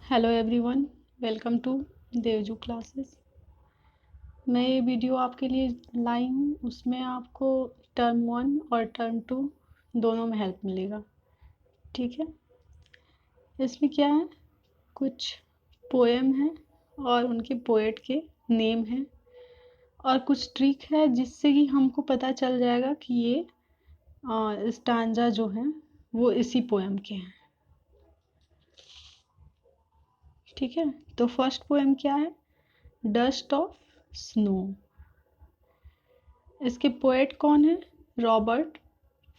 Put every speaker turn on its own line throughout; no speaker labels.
Hello everyone, welcome to Devju classes. मैं ये video आपके लिए लाई हूँ, उसमें आपको टर्म 1 और टर्म 2 दोनों में हेल्प मिलेगा। ठीक है, इसमें क्या है, कुछ पोएम है और उनके पोएट के नेम हैं और कुछ ट्रिक है जिससे कि हमको पता चल जाएगा कि ये स्टांजा जो हैं वो इसी पोएम के हैं। ठीक है, तो फर्स्ट पोएम क्या है, डस्ट ऑफ स्नो। इसके पोएट कौन है, रॉबर्ट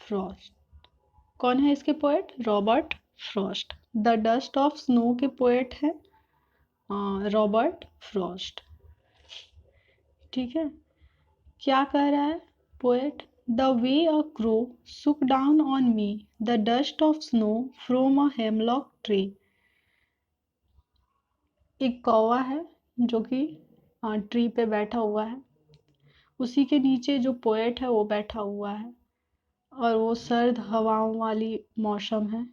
फ्रॉस्ट। कौन है इसके poet, Robert Frost. The dust of snow के पोएट है रॉबर्ट फ्रॉस्ट। ठीक है, क्या कह रहा है poet, the way a crow shook down on me the dust of snow from a hemlock tree. एक कौवा है जो कि ट्री पे बैठा हुआ है, उसी के नीचे जो पोएट है वो बैठा हुआ है और वो सर्द हवाओं वाली मौसम है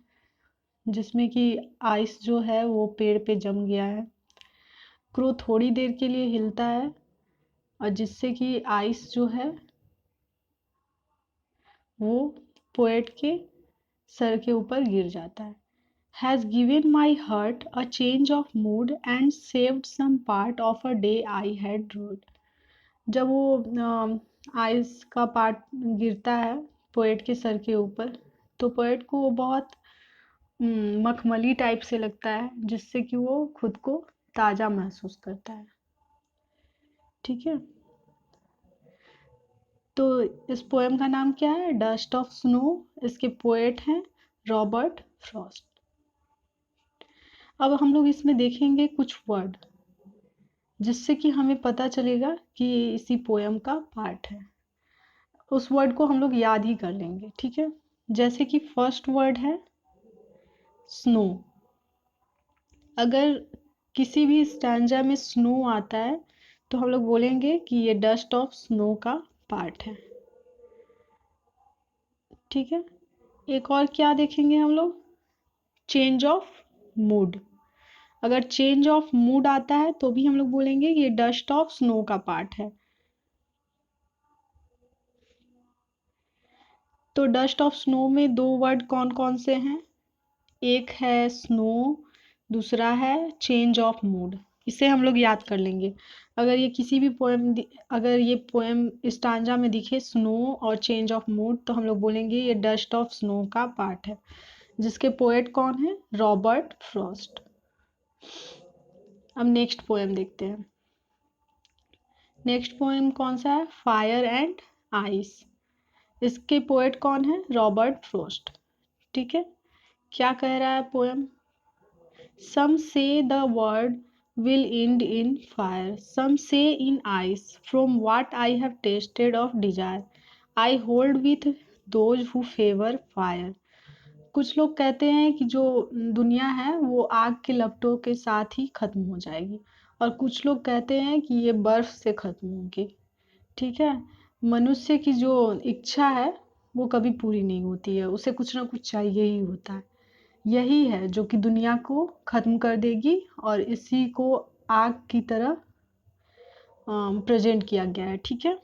जिसमें कि आइस जो है वो पेड़ पे जम गया है। क्रो थोड़ी देर के लिए हिलता है और जिससे कि आइस जो है वो पोएट के सर के ऊपर गिर जाता है। Has given my heart a change of mood and saved some part of a day I had rued. जब वो आइस का पार्ट गिरता है पोएट के सर के ऊपर तो पोएट को वो बहुत मखमली टाइप से लगता है जिससे कि वो खुद को ताज़ा महसूस करता है। ठीक है, तो इस पोएम का नाम क्या है, डस्ट ऑफ स्नो। इसके पोएट हैं रॉबर्ट फ्रॉस्ट। अब हम लोग इसमें देखेंगे कुछ वर्ड जिससे कि हमें पता चलेगा कि ये इसी पोएम का पार्ट है। उस वर्ड को हम लोग याद ही कर लेंगे। ठीक है, जैसे कि फर्स्ट वर्ड है स्नो। अगर किसी भी स्टैंजा में स्नो आता है तो हम लोग बोलेंगे कि ये डस्ट ऑफ स्नो का पार्ट है। ठीक है, एक और क्या देखेंगे हम लोग, चेंज ऑफ मूड। अगर चेंज ऑफ मूड आता है तो भी हम लोग बोलेंगे ये डस्ट ऑफ स्नो का पार्ट है। तो डस्ट ऑफ स्नो में दो वर्ड कौन कौन से हैं, एक है स्नो, दूसरा है चेंज ऑफ मूड। इसे हम लोग याद कर लेंगे। अगर ये किसी भी पोएम अगर ये पोएम स्टांजा में दिखे स्नो और चेंज ऑफ मूड तो हम लोग बोलेंगे ये डस्ट ऑफ स्नो का पार्ट है, जिसके पोएट कौन है, रॉबर्ट फ्रॉस्ट। अब नेक्स्ट पोएम देखते हैं। नेक्स्ट पोएम कौन सा है, फायर एंड आइस। इसके पोएट कौन है, रॉबर्ट फ्रॉस्ट। ठीक है, क्या कह रहा है पोएम, सम से the word will end in fire, some say in ice, from what I have tasted of desire, I hold with those who favor fire। कुछ लोग कहते हैं कि जो दुनिया है वो आग के लपटों के साथ ही खत्म हो जाएगी और कुछ लोग कहते हैं कि ये बर्फ से खत्म होगी। ठीक है, मनुष्य की जो इच्छा है वो कभी पूरी नहीं होती है, उसे कुछ ना कुछ चाहिए ही होता है। यही है जो कि दुनिया को खत्म कर देगी और इसी को आग की तरह प्रेजेंट किया गया है। ठीक है,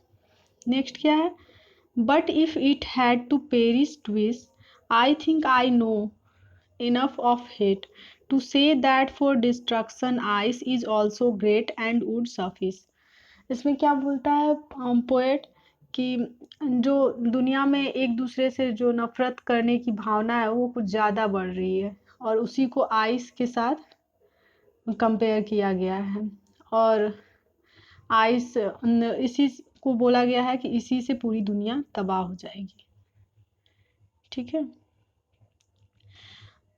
नेक्स्ट क्या है, but if it had to perish twice I think I know enough of hate to say that for destruction ice is also great and would suffice. इसमें क्या बोलता है पोएट कि जो दुनिया में एक दूसरे से जो नफरत करने की भावना है वो कुछ ज़्यादा बढ़ रही है और उसी को आइस के साथ कंपेयर किया गया है और आइस इसी को बोला गया है कि इसी से पूरी दुनिया तबाह हो जाएगी। ठीक है,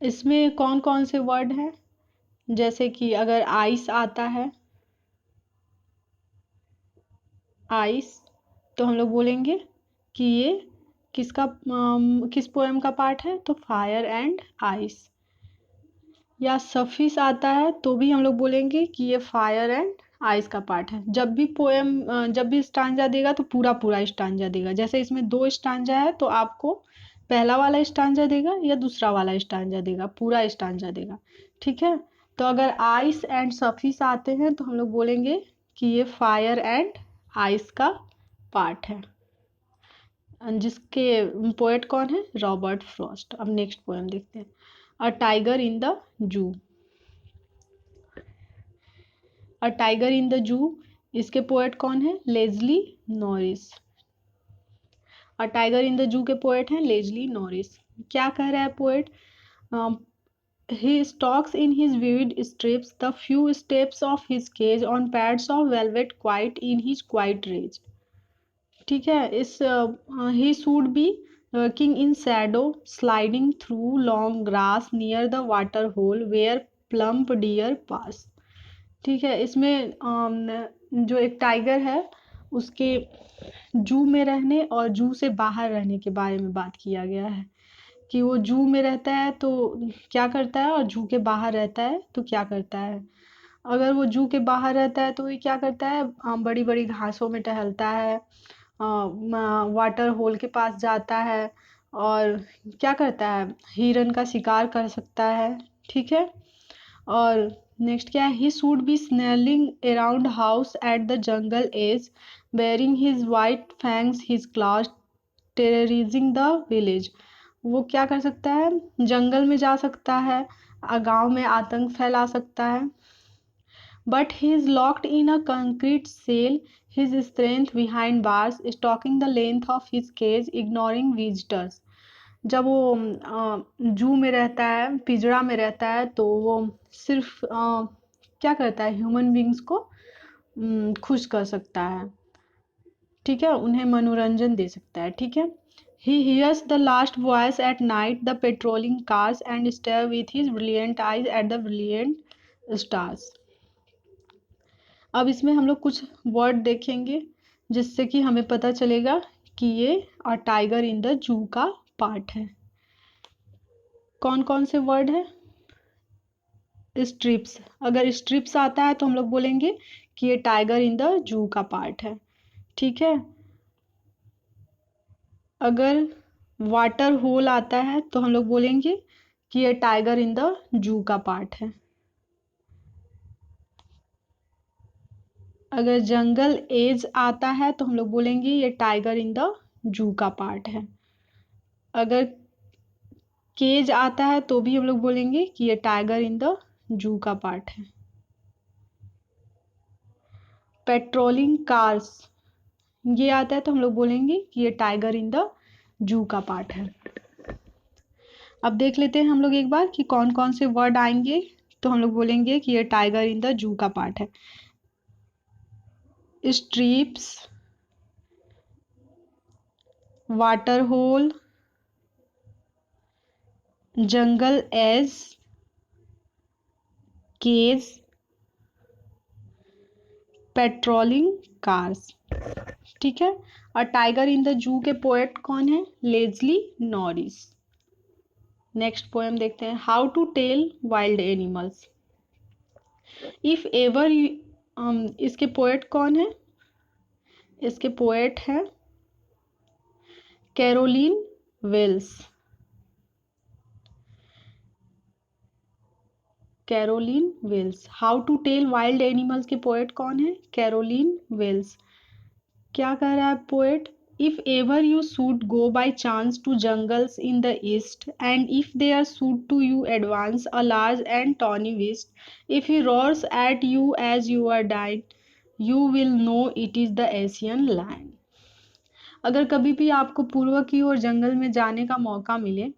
इसमें कौन कौन से वर्ड हैं, जैसे कि अगर आइस आता है, आइस, तो हम लोग बोलेंगे कि ये किस पोएम का पार्ट है, तो फायर एंड आइस। या सफिस आता है तो भी हम लोग बोलेंगे कि ये फायर एंड आइस का पार्ट है। जब भी स्टांजा देगा तो पूरा पूरा स्टांजा देगा। जैसे इसमें दो स्टांजा है तो आपको पहला वाला स्टांजा देगा या दूसरा वाला स्टांजा देगा, पूरा स्टांजा देगा। ठीक है, तो अगर आइस एंड सफिस आते हैं तो हम लोग बोलेंगे कि ये फायर एंड आइस का पार्ट है, जिसके पोएट कौन है, रॉबर्ट फ्रॉस्ट। अब नेक्स्ट पोएम देखते हैं, a tiger in the zoo. A tiger in the zoo, इसके पोएट कौन है, lazily Norris. A tiger in the zoo के पोएट हैं लेज़ली नॉरिस। क्या कह रहा है poet, he stalks in his vivid strips the few steps of his cage on pads of velvet quiet in his quiet rage। ठीक है, इस he should be lurking in shadow sliding through long grass near the water hole where plump deer pass। ठीक है, इसमें जो एक tiger है उसके जू में रहने और जू से बाहर रहने के बारे में बात किया गया है, कि वो जू में रहता है तो क्या करता है और जू के बाहर रहता है तो क्या करता है। अगर वो जू के बाहर रहता है तो ये क्या करता है, बड़ी बड़ी घासों में टहलता है, वाटर होल के पास जाता है और क्या करता है, हिरन का शिकार कर सकता है। ठीक है, और नेक्स्ट क्या है, he should be snarling around house at the jungle edge baring his white fangs his claws terrorising the village. वो क्या कर सकता है, जंगल में जा सकता है, गांव में आतंक फैला सकता है। But he is locked in a concrete cell, his strength behind bars stalking the length of his cage ignoring visitors. जब वो जू में रहता है, पिंजरा में रहता है, तो वो सिर्फ क्या करता है, ह्यूमन बींग्स को खुश कर सकता है। ठीक है, उन्हें मनोरंजन दे सकता है। ठीक है, he hears the last voice at night the patrolling cars and stare with his brilliant eyes at the brilliant stars। अब इसमें हम लोग कुछ वर्ड देखेंगे जिससे कि हमें पता चलेगा कि ये और टाइगर इन द जू का पार्ट है। कौन कौन से वर्ड है, स्ट्रिप्स। अगर स्ट्रिप्स आता है तो हम लोग बोलेंगे कि ये टाइगर इन द जू का पार्ट है। ठीक है, अगर वाटर होल आता है तो हम लोग बोलेंगे कि ये टाइगर इन द जू का पार्ट है। अगर जंगल एज आता है तो हम लोग बोलेंगे ये टाइगर इन द जू का पार्ट है। अगर केज आता है तो भी हम लोग बोलेंगे कि ये टाइगर इन द जू का पार्ट है। पेट्रोलिंग कार्स ये आता है तो हम लोग बोलेंगे कि ये टाइगर इन द जू का पार्ट है। अब देख लेते हैं हम लोग एक बार कि कौन कौन से वर्ड आएंगे, तो हम लोग बोलेंगे कि ये टाइगर इन द जू का पार्ट है। स्ट्रिप्स, वाटर होल, जंगल एज, केज, पेट्रोलिंग कार्स। ठीक है, और टाइगर इन द जू के पोएट कौन है, लेज़ली नॉरिस। नेक्स्ट पोएम देखते हैं, how to tell wild animals. If ever, इसके पोएट कौन है, इसके पोएट हैं Carolyn Wells. Carolyn Wells. How to tell wild animals के पोएट कौन है, कैरोलिन वेल्स। क्या कह रहा है poet, if ever you should go by chance to jungles in the east, and if there should to you advance a large and tawny beast, if he roars at you as you are dying, you will know it is the Asian lion। अगर कभी भी आपको पूर्व की ओर जंगल में जाने का मौका मिले,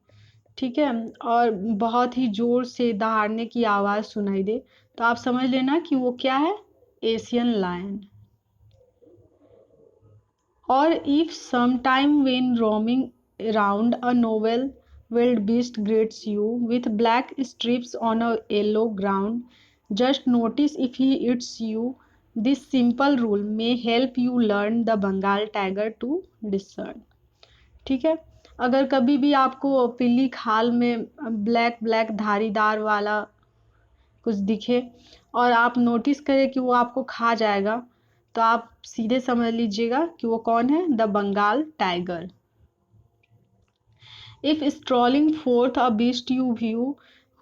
ठीक है, और बहुत ही जोर से दहाड़ने की आवाज सुनाई दे, तो आप समझ लेना कि वो क्या है, Asian lion. Or if sometime when roaming around a novel wild beast greets you with black strips on a yellow ground, just notice if he eats you। This simple rule may help you learn the Bengal tiger to discern। ठीक है, अगर कभी भी आपको पीली खाल में black black धारीदार वाला कुछ दिखे और आप नोटिस करें कि वो आपको खा जाएगा, तो आप सीधे समझ लीजिएगा कि वो कौन है, the Bengal tiger. If strolling forth a beast you view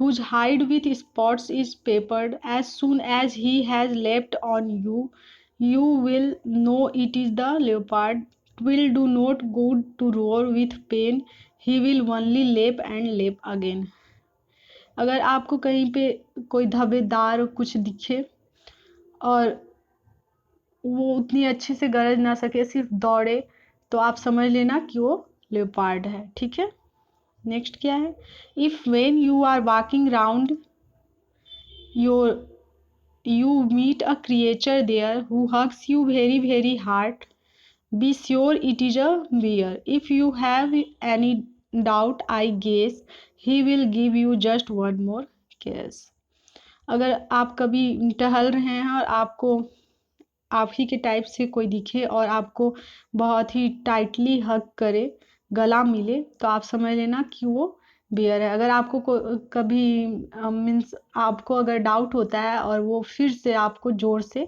whose hide with spots is papered. As soon as he has leapt on you, you will know it is the leopard. It will do not good to roar with pain. He will only leap and leap again. अगर आपको कहीं पे कोई धब्बेदार कुछ दिखे और वो उतनी अच्छे से गरज ना सके, सिर्फ दौड़े, तो आप समझ लेना कि वो लेपर्ड है। ठीक है, नेक्स्ट क्या है? If when you are walking round your you meet a creature there who hugs you very very hard, be sure it is a bear. If you have any doubt, I guess he will give you just one more kiss. अगर आप कभी टहल रहे हैं और आपको आप ही के टाइप से कोई दिखे और आपको बहुत ही टाइटली हग करे, गला मिले, तो आप समझ लेना कि वो बियर है। अगर आपको कभी मीन्स आपको अगर डाउट होता है और वो फिर से आपको जोर से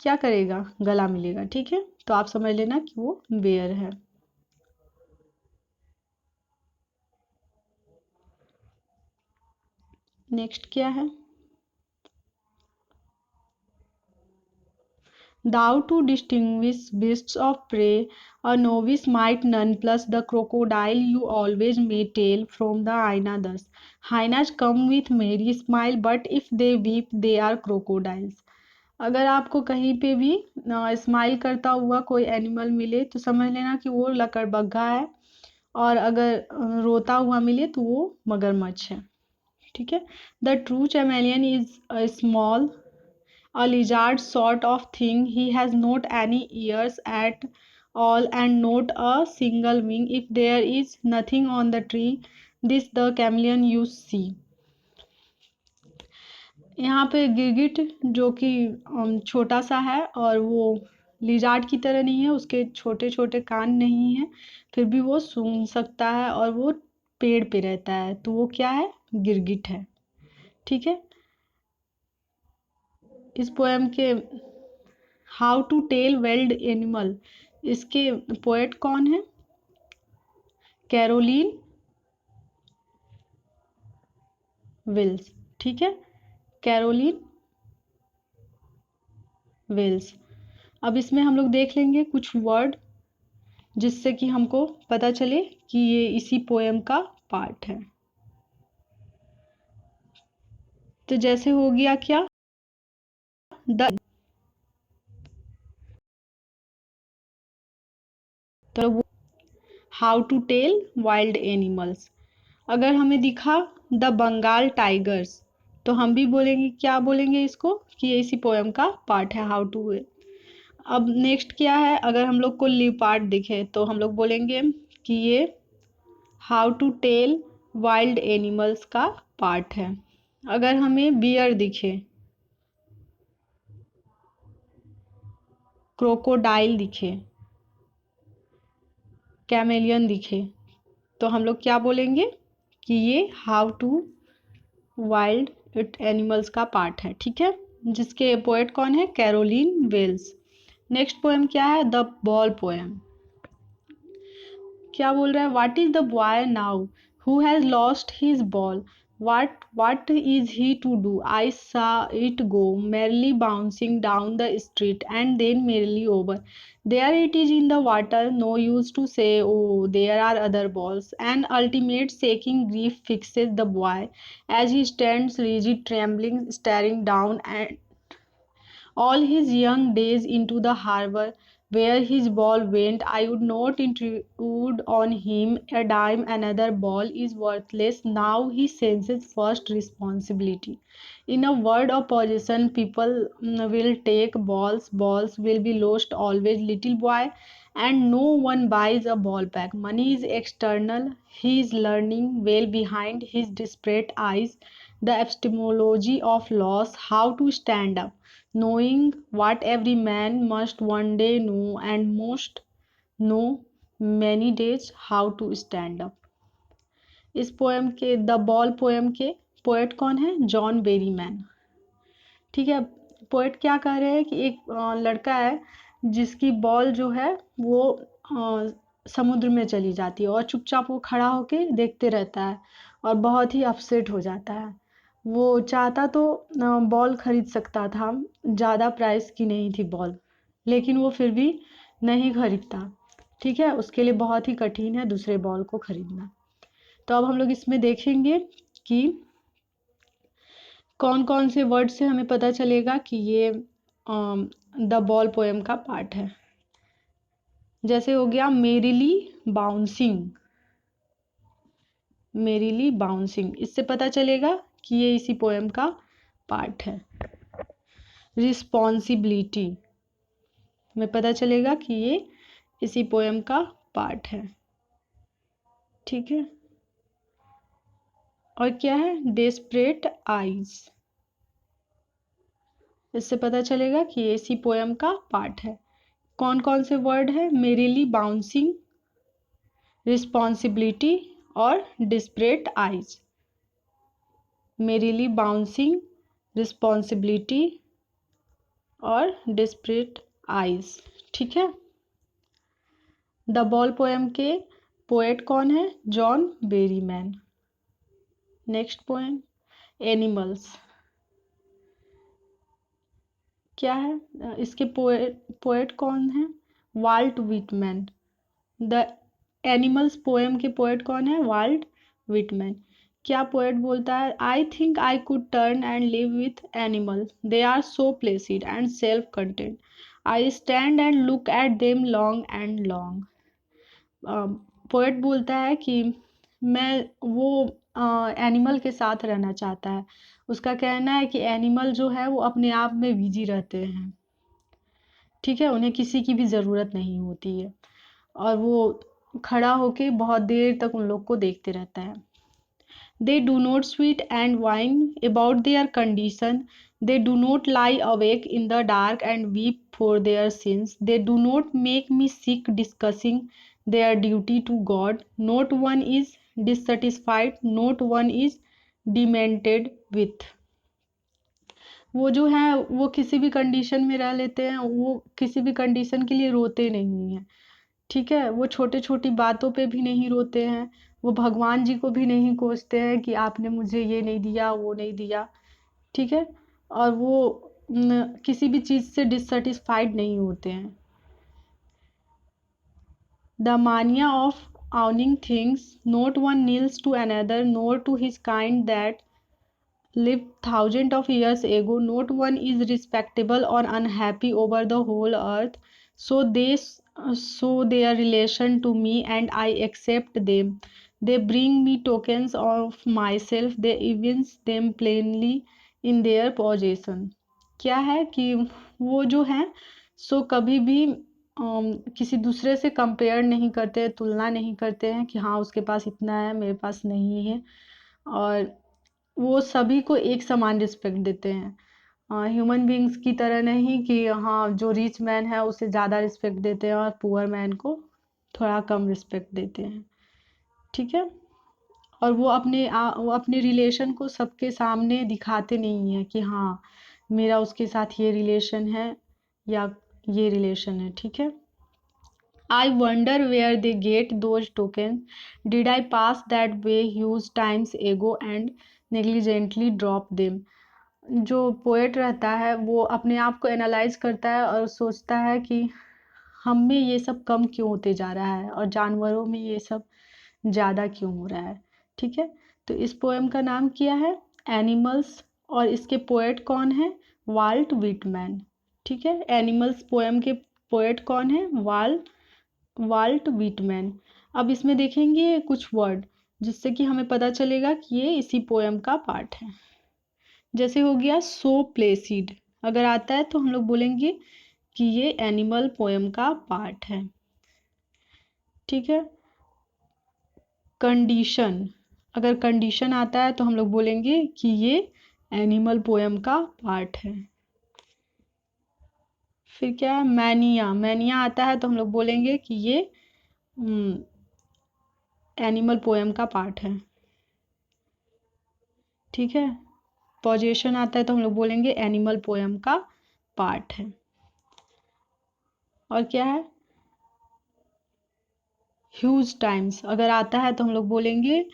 क्या करेगा, गला मिलेगा। ठीक है, तो आप समझ लेना कि वो बियर है। नेक्स्ट क्या है? Thou to distinguish beasts of prey, a novice might none plus the crocodile you always may tell from the hyena thus. Hyenas come with merry smile, but if they weep, they are crocodiles. अगर आपको कहीं पे भी smile करता हुआ कोई animal मिले तो समझ लेना कि वो लकड़बग्घा है, और अगर रोता हुआ मिले तो वो मगरमच्छ है। ठीक है, the true chameleon is small, a lizard sort of thing. He has not any ears at all and not a single wing. If there is nothing on the tree, this the chameleon you see. यहाँ पे गिरगिट जो कि छोटा सा है और वो लिजार्ड की तरह नहीं है, उसके छोटे छोटे कान नहीं है, फिर भी वो सूंघ सकता है और वो पेड़ पे रहता है, तो वो क्या है? गिरगिट है। ठीक है, इस पोएम के how to tell wild animal, इसके पोएट कौन है? Carolyn Wills. ठीक है, कैरोलिन विल्स। अब इसमें हम लोग देख लेंगे कुछ वर्ड जिससे कि हमको पता चले कि ये इसी पोएम का पार्ट है। तो जैसे हो गया क्या, द, तो वो how to tell wild animals. अगर हमें दिखा द बंगाल टाइगर्स, तो हम भी बोलेंगे, क्या बोलेंगे इसको, कि ये इसी पोएम का पार्ट है, हाउ टू। अब नेक्स्ट क्या है? अगर हम लोग को लियोपार्ड दिखे तो हम लोग बोलेंगे कि ये how to tell wild animals का पार्ट है। अगर हमें बियर दिखे, क्रोकोडाइल दिखे, कैमेलियन दिखे, तो हम लोग क्या बोलेंगे कि ये हाउ टू वाइल्ड एनिमल्स का पार्ट है। ठीक है, जिसके पोएट कौन है? Carolyn Wales. नेक्स्ट पोएम क्या है? The ball poem. क्या बोल रहा है? What is the boy now who has lost his ball, what is he to do? I saw it go merrily bouncing down the street and then merrily over. There it is in the water, no use to say, oh, there are other balls. An ultimate shaking grief fixes the boy as he stands rigid, trembling, staring down and all his young days into the harbour where his ball went. I would not intrude on him a dime. Another ball is worthless. Now he senses first responsibility. In a word of possession, people will take balls. Balls will be lost always, little boy. And no one buys a ball back. Money is external. He is learning well behind his desperate eyes the epistemology of loss, how to stand up, knowing what every man must one day know and must know many days how to stand up. इस poem के the ball poem के poet कौन है? John Berryman. ठीक है, poet क्या कह रहे हैं कि एक लड़का है जिसकी बॉल जो है वो समुद्र में चली जाती है और चुपचाप वो खड़ा होके देखते रहता है, और बहुत ही अपसेट हो जाता है। वो चाहता तो बॉल खरीद सकता था, ज़्यादा प्राइस की नहीं थी बॉल, लेकिन वो फिर भी नहीं खरीदता। ठीक है, उसके लिए बहुत ही कठिन है दूसरे बॉल को खरीदना। तो अब हम लोग इसमें देखेंगे कि कौन कौन से वर्ड से हमें पता चलेगा कि ये द बॉल पोएम का पार्ट है। जैसे हो गया मेरिली बाउंसिंग, मेरिली बाउंसिंग, इससे पता चलेगा कि ये इसी पोएम का पार्ट है। रिस्पॉन्सिबिलिटी में पता चलेगा कि ये इसी पोएम का पार्ट है। ठीक है, और क्या है, डेस्परेट आइज, इससे पता चलेगा कि ये इसी पोएम का पार्ट है। कौन कौन से वर्ड है, मेरिली बाउंसिंग, रिस्पॉन्सिबिलिटी और desperate eyes. Merrily bouncing, responsibility और डिस्परेट आइज। ठीक है, द बॉल पोएम के पोएट कौन है, John Berryman. Next poem animals, क्या है, इसके पोएट कौन है, Walt Whitman. The animals poem के पोएट कौन है, वाल्ट विटमैन। क्या पोएट बोलता है, I think I could turn and live with animal, they are so placid and self content, I stand and look at them long and long. Poet बोलता है कि मैं वो एनिमल के साथ रहना चाहता है। उसका कहना है कि एनिमल जो है वो अपने आप में बिजी रहते हैं। ठीक है, उन्हें किसी की भी ज़रूरत नहीं होती है, और वो खड़ा होके बहुत देर तक उन लोग को देखते रहता है। They do not sweat and whine about their condition. They do not lie awake in the dark and weep for their sins. They do not make me sick discussing their duty to God. Not one is dissatisfied, not one is demented with. वो जो है वो किसी भी condition में रह लेते हैं, वो किसी भी कंडीशन के लिए रोते नहीं हैं। ठीक है, वो छोटे छोटी बातों पे भी नहीं रोते हैं, वो भगवान जी को भी नहीं कोसते हैं कि आपने मुझे ये नहीं दिया, वो नहीं दिया। ठीक है, और वो किसी भी चीज़ से डिससेटिस्फाइड नहीं होते हैं। द मानिया of owning things, not one kneels to another, nor to his kind that lived thousands of years ago. Not one is respectable or unhappy over the whole earth. So they show their relation to me, and I accept them. They bring me tokens of myself. They evince them plainly in their possession. क्या है कि वो जो है सो कभी भी किसी दूसरे से कंपेयर नहीं करते, तुलना नहीं करते हैं कि हाँ उसके पास इतना है मेरे पास नहीं है, और वो सभी को एक समान रिस्पेक्ट देते हैं। ह्यूमन बींग्स की तरह नहीं कि हाँ जो रिच मैन है उसे ज़्यादा रिस्पेक्ट देते हैं और पुअर मैन को थोड़ा कम रिस्पेक्ट देते हैं। ठीक है, और वो अपने रिलेशन को सबके सामने दिखाते नहीं है कि हाँ मेरा उसके साथ ये रिलेशन है या ये रिलेशन है। ठीक है, I wonder where they get those tokens. Did I pass that way huge times ago and negligently drop them? जो पोएट रहता है वो अपने आप को एनालाइज करता है और सोचता है कि हम में ये सब कम क्यों होते जा रहा है और जानवरों में ये सब ज़्यादा क्यों हो रहा है। ठीक है, तो इस पोएम का नाम क्या है, एनिमल्स, और इसके पोएट कौन है, वाल्ट विटमैन। ठीक है, एनिमल्स पोएम के पोएट कौन है, वाल्ट विटमैन। अब इसमें देखेंगे कुछ वर्ड जिससे कि हमें पता चलेगा कि ये इसी पोएम का पार्ट है। जैसे हो गया सो प्लेसिड, अगर आता है तो हम लोग बोलेंगे कि ये एनिमल पोएम का पार्ट है। ठीक है, कंडीशन, अगर कंडीशन आता है तो हम लोग बोलेंगे कि ये एनिमल पोएम का पार्ट है। फिर क्या है, मैनिया, मैनिया आता है तो हम लोग बोलेंगे कि ये एनिमल पोएम का पार्ट है। ठीक है, पॉजेशन आता है तो हम लोग बोलेंगे एनिमल पोएम का पार्ट है। और क्या है, ह्यूज टाइम्स, अगर आता है तो हम लोग बोलेंगे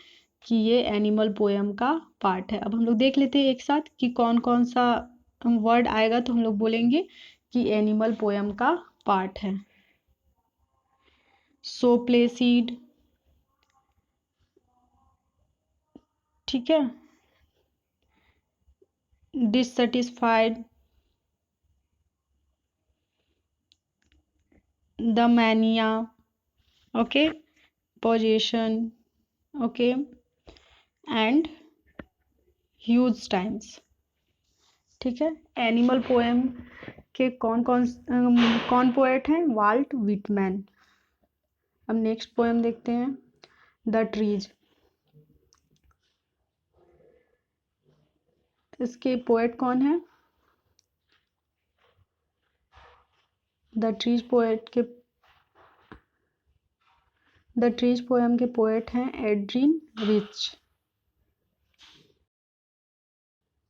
कि ये एनिमल पोएम का पार्ट है। अब हम लोग देख लेते हैं एक साथ कि कौन कौन सा वर्ड आएगा तो हम लोग बोलेंगे कि एनिमल पोएम का पार्ट है। सो प्लेसीड, ठीक है, dissatisfied, the mania, okay, position, okay, and huge times, ठीक है। एनिमल पोएम के कौन पोएट हैं? Walt Whitman. अब नेक्स्ट पोएम देखते हैं, द ट्रीज। इसके पोएट कौन है? द ट्रीज पोएम के पोएट हैं एड्रीन रिच।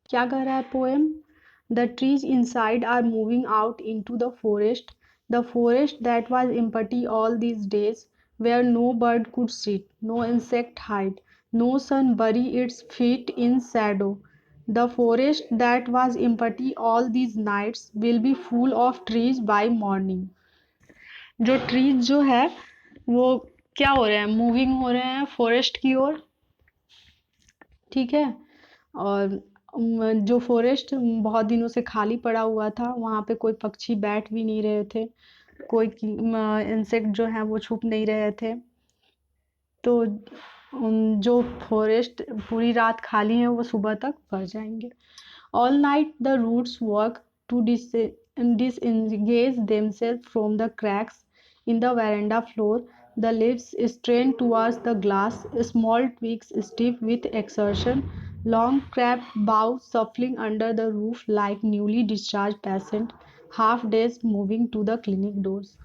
क्या कह रहा है poem? The trees inside are moving out into the forest that was empty all these days, where no bird could sit, no insect hide, no sun bury its feet in shadow. The forest that was empty all these nights will be full of trees by morning. जो trees जो है वो क्या हो रहे हैं? Moving हो रहे हैं फॉरेस्ट की ओर, ठीक है। और जो फॉरेस्ट बहुत दिनों से खाली पड़ा हुआ था, वहाँ पे कोई पक्षी बैठ भी नहीं रहे थे, कोई इंसेक्ट जो है वो छुप नहीं रहे थे। तो जो फॉरेस्ट पूरी रात खाली है वो सुबह तक भर जाएंगे। All night the roots work to disengage themselves from the cracks in the veranda floor. The leaves strain towards the glass, small twigs stiff with exertion, long cracked boughs shuffling under the roof like newly discharged patients, half days moving to the clinic doors.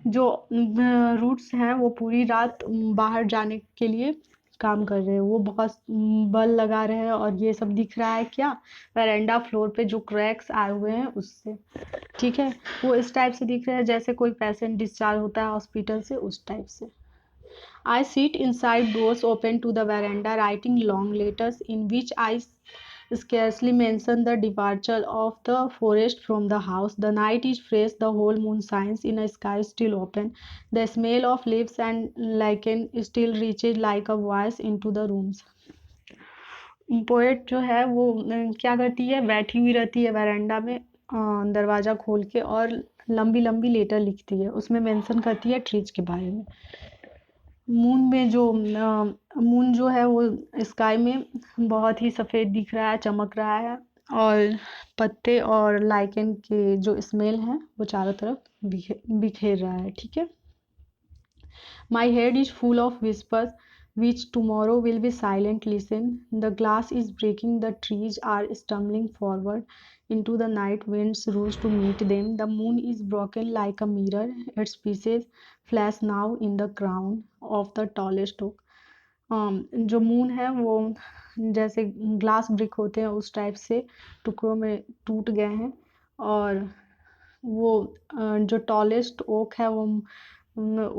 जो roots हैं वो पूरी रात बाहर जाने के लिए काम कर रहे हैं, वो बहुत बल लगा रहे हैं, और ये सब दिख रहा है क्या? वेरेंडा फ्लोर पे जो क्रैक्स आए हुए हैं उससे, ठीक है। वो इस टाइप से दिख रहे हैं जैसे कोई पेशेंट डिस्चार्ज होता है हॉस्पिटल से, उस टाइप से। I sit inside doors open to the veranda, writing long letters in which I scarcely mention the departure of the forest from the house. The night is fresh, the whole moon shines in a sky still open. The smell of leaves and lichen still reaches like a voice into the rooms. Poet जो है वो क्या करती है? बैठी हुई रहती है वैरेंडा में दरवाज़ा खोल के, और लंबी लंबी लेटर लिखती है, उसमें मेंशन करती है ट्रीज के बारे में। मून जो है वो स्काई में बहुत ही सफ़ेद दिख रहा है, चमक रहा है, और पत्ते और लाइकेन के जो स्मेल हैं वो चारों तरफ बिखेर रहा है, ठीक है। My head is full of whispers which tomorrow will be silent. Listen, the glass is breaking, the trees are stumbling forward into the night winds rose to meet them. The moon is broken like a mirror, its pieces flash now in the crown of the tallest oak. जो moon है वो जैसे glass brick होते हैं उस type से टुकड़ों में टूट गए हैं, और वो जो टॉलेस्ट ओक है वो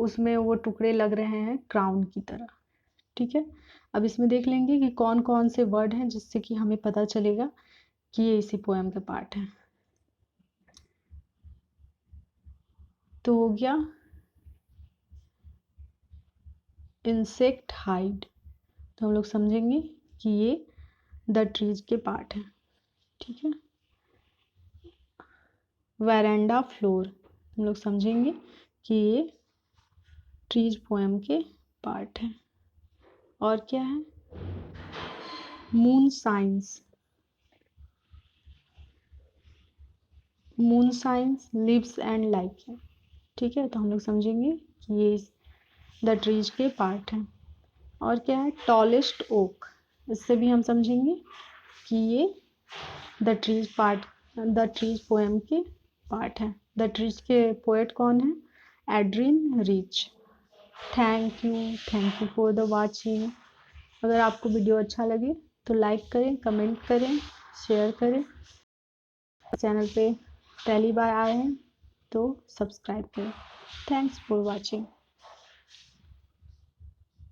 उसमें वो टुकड़े लग रहे हैं क्राउन की तरह, ठीक है। अब इसमें देख लेंगे कि कौन कौन से वर्ड हैं जिससे कि हमें पता चलेगा कि ये इसी पोएम का पार्ट है। तो हो गया इंसेक्ट हाइड, तो हम लोग समझेंगे कि ये द ट्रीज के पार्ट है, ठीक है। वेरेंडा फ्लोर हम लोग समझेंगे कि ये ट्रीज पोएम के पार्ट है। और क्या है? Moon science lives and like, ठीक है। तो हम लोग समझेंगे कि ये द ट्रीज के पार्ट हैं। और क्या है? टॉलेस्ट ओक, इससे भी हम समझेंगे कि ये द ट्रीज पोएम के पार्ट है। द ट्रीज के पोएट कौन है? एड्रीन rich. Thank you for the watching. अगर आपको वीडियो अच्छा लगे तो लाइक करें, कमेंट करें, शेयर करें। चैनल पे पहली बार आए हैं तो सब्सक्राइब करें। Thanks for watching.